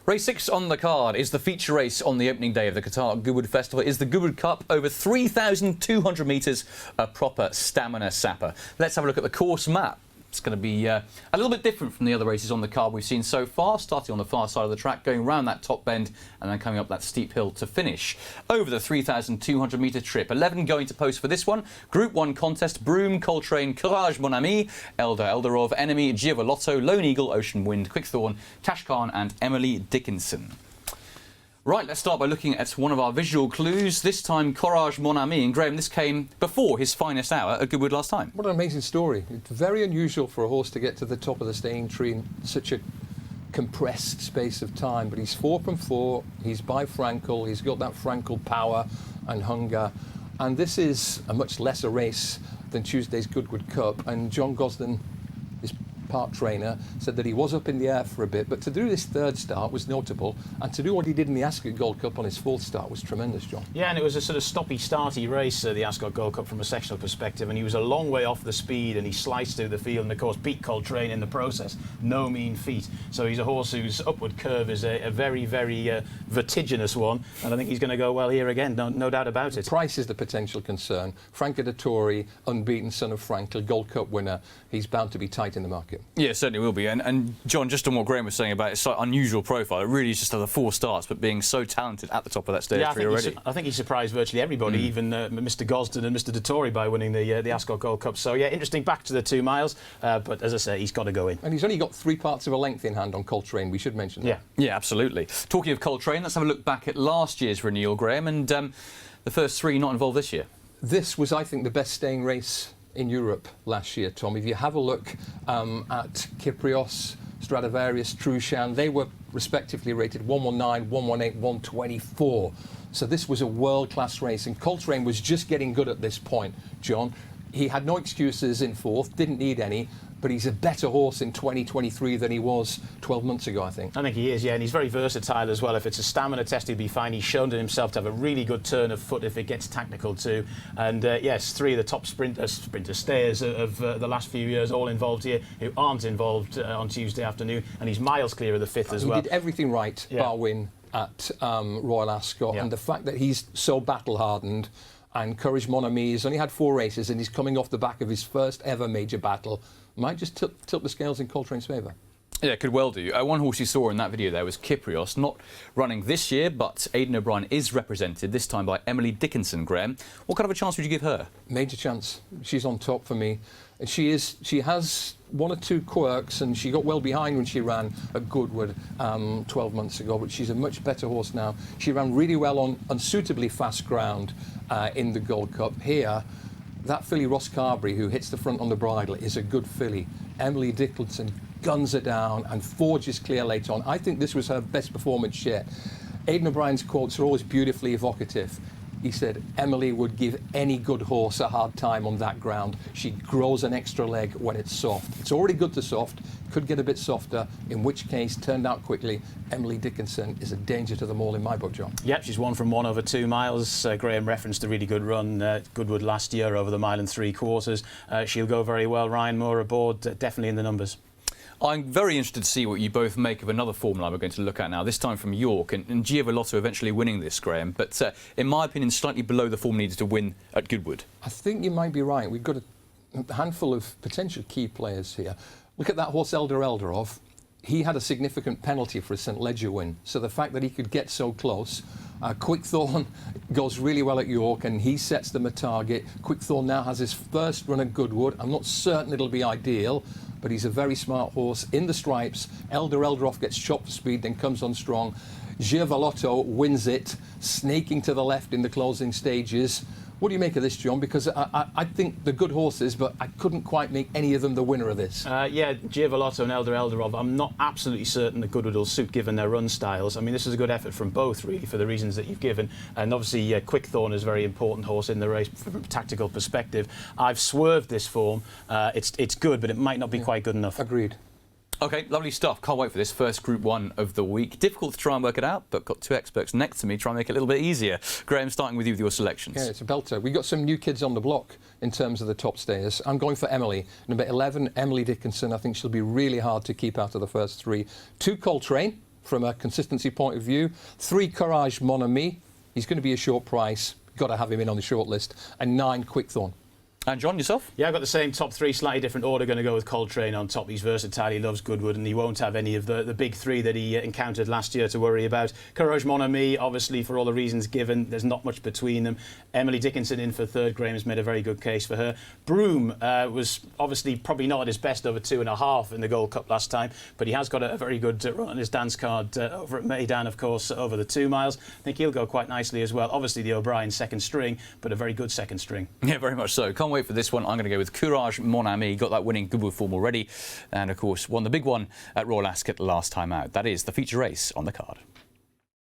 Race 6 on the card is the feature race on the opening day of the Qatar Goodwood Festival. It is the Goodwood Cup over 3,200 metres, a proper stamina sapper. Let's have a look at the course map. It's going to be a little bit different from the other races on the card we've seen so far, starting on the far side of the track, going round that top bend and then coming up that steep hill to finish. Over the 3,200 metre trip, 11 going to post for this one. Group 1 contest: Broome, Coltrane, Courage Mon Ami, Elder Elderov, Enemy, Giavolotto, Lone Eagle, Ocean Wind, Quickthorn, Kashkan and Emily Dickinson. Right, let's start by looking at one of our visual clues, this time Courage Mon Ami. And Graham, this came before his finest hour at Goodwood last time. What an amazing story. It's very unusual for a horse to get to the top of the staying tree in such a compressed space of time, but he's 4 from 4, he's by Frankel, he's got that Frankel power and hunger, and this is a much lesser race than Tuesday's Goodwood Cup, and John Gosden, his park trainer, said that he was up in the air for a bit, but to do this third start was notable, and to do what he did in the Ascot Gold Cup on his fourth start was tremendous, John. Yeah, and it was a sort of stoppy-starty race, the Ascot Gold Cup, from a sectional perspective, and he was a long way off the speed, and he sliced through the field, and of course beat Coltrane in the process. No mean feat. So he's a horse whose upward curve is a very, very vertiginous one, and I think he's going to go well here again, no doubt about it. Price is the potential concern. Franco Dettori, unbeaten son of Frankel, Gold Cup winner, he's bound to be tight in the market. Yeah, it certainly will be. And John, just on what Graham was saying about his slight unusual profile, it really is just the 4 starts, but being so talented at the top of that stage tree already. I think he surprised virtually everybody, even Mr. Gosden and Mr. Dettori, by winning the Ascot Gold Cup. So yeah, interesting back to the 2 miles, but as I say, he's got to go in. And he's only got 3 parts of a length in hand on Coltrane, we should mention that. Yeah, absolutely. Talking of Coltrane, let's have a look back at last year's renewal, Graham, and the first 3 not involved this year. This was, I think, the best staying race in Europe last year, Tom. If you have a look at Kyprios, Stradivarius, Trushan, they were respectively rated 119, 118, 124. So this was a world-class race, and Coltrane was just getting good at this point, John. He had no excuses in 4th, didn't need any, but he's a better horse in 2023 than he was 12 months ago, I think. I think he is, yeah, and he's very versatile as well. If it's a stamina test, he'll be fine. He's shown to himself to have a really good turn of foot if it gets tactical too. And yes, 3 of the top sprinter stayers of the last few years all involved here, who aren't involved on Tuesday afternoon, and he's miles clear of the 5th as well. He did everything right, bar win at Royal Ascot, and the fact that he's so battle-hardened, and Courage Mon Ami has only had 4 races, and he's coming off the back of his first ever major battle, might just tilt the scales in Coltrane's favour. Yeah, could well do. One horse you saw in that video there was Kyprios, not running this year, but Aidan O'Brien is represented, this time by Emily Dickinson, Graham. What kind of a chance would you give her? Major chance. She's on top for me. She has 1 or 2 quirks, and she got well behind when she ran at Goodwood 12 months ago, but she's a much better horse now. She ran really well on unsuitably fast ground in the Gold Cup. Here, that filly Ross Carberry, who hits the front on the bridle, is a good filly. Emily Dickinson guns her down and forges clear late on. I think this was her best performance yet. Aidan O'Brien's quotes are always beautifully evocative. He said Emily would give any good horse a hard time on that ground. She grows an extra leg when it's soft. It's already good to soft, could get a bit softer, in which case, turned out quickly, Emily Dickinson is a danger to them all in my book, John. Yep, she's 1 from 1 over 2 miles. Graham referenced a really good run at Goodwood last year over the 1.75 miles. She'll go very well. Ryan Moore aboard, definitely in the numbers. I'm very interested to see what you both make of another formula we're going to look at now, this time from York, and Giavolotto eventually winning this, Graham, but in my opinion slightly below the form needed to win at Goodwood. I think you might be right. We've got a handful of potential key players here. Look at that horse Elder Elderov. He had a significant penalty for a St Leger win, so the fact that he could get so close. Quickthorn goes really well at York, and he sets them a target. Quickthorn now has his first run at Goodwood. I'm not certain it'll be ideal, but he's a very smart horse in the stripes. Elder Elderov gets chopped for speed, then comes on strong. Giavolotto wins it, snaking to the left in the closing stages. What do you make of this, John? Because I think they're good horses, but I couldn't quite make any of them the winner of this. Yeah, Giavolotto and Elder Elderov, I'm not absolutely certain that Goodwood will suit given their run styles. I mean, this is a good effort from both, really, for the reasons that you've given. And obviously, Quickthorn is a very important horse in the race from a tactical perspective. I've swerved this form. It's good, but it might not be quite good enough. Agreed. OK, lovely stuff. Can't wait for this first Group 1 of the week. Difficult to try and work it out, but got 2 experts next to me trying to make it a little bit easier. Graham, starting with you with your selections. Yeah, it's a belter. We've got some new kids on the block in terms of the top stayers. I'm going for Emily. Number 11, Emily Dickinson. I think she'll be really hard to keep out of the first 3. 2, Coltrane. from a consistency point of view. 3 Courage Mon Ami. He's going to be a short price. Got to have him in on the short list. And 9 Quickthorn. And John, yourself? Yeah, I've got the same top 3, slightly different order. Going to go with Coltrane on top. He's versatile, he loves Goodwood, and he won't have any of the big 3 that he encountered last year to worry about. Courage Mon Ami, obviously, for all the reasons given, there's not much between them. Emily Dickinson in for third. Graham has made a very good case for her. Broome was obviously probably not at his best over 2.5 in the Gold Cup last time, but he has got a very good run on his dance card over at Meydan, of course, over the 2 miles. I think he'll go quite nicely as well. Obviously, the O'Brien second string, but a very good second string. Yeah, very much so. Can't wait for this one. I'm going to go with Courage Mon Ami. Got that winning Goodwood form already, and of course won the big one at Royal Ascot last time out. That is the feature race on the card.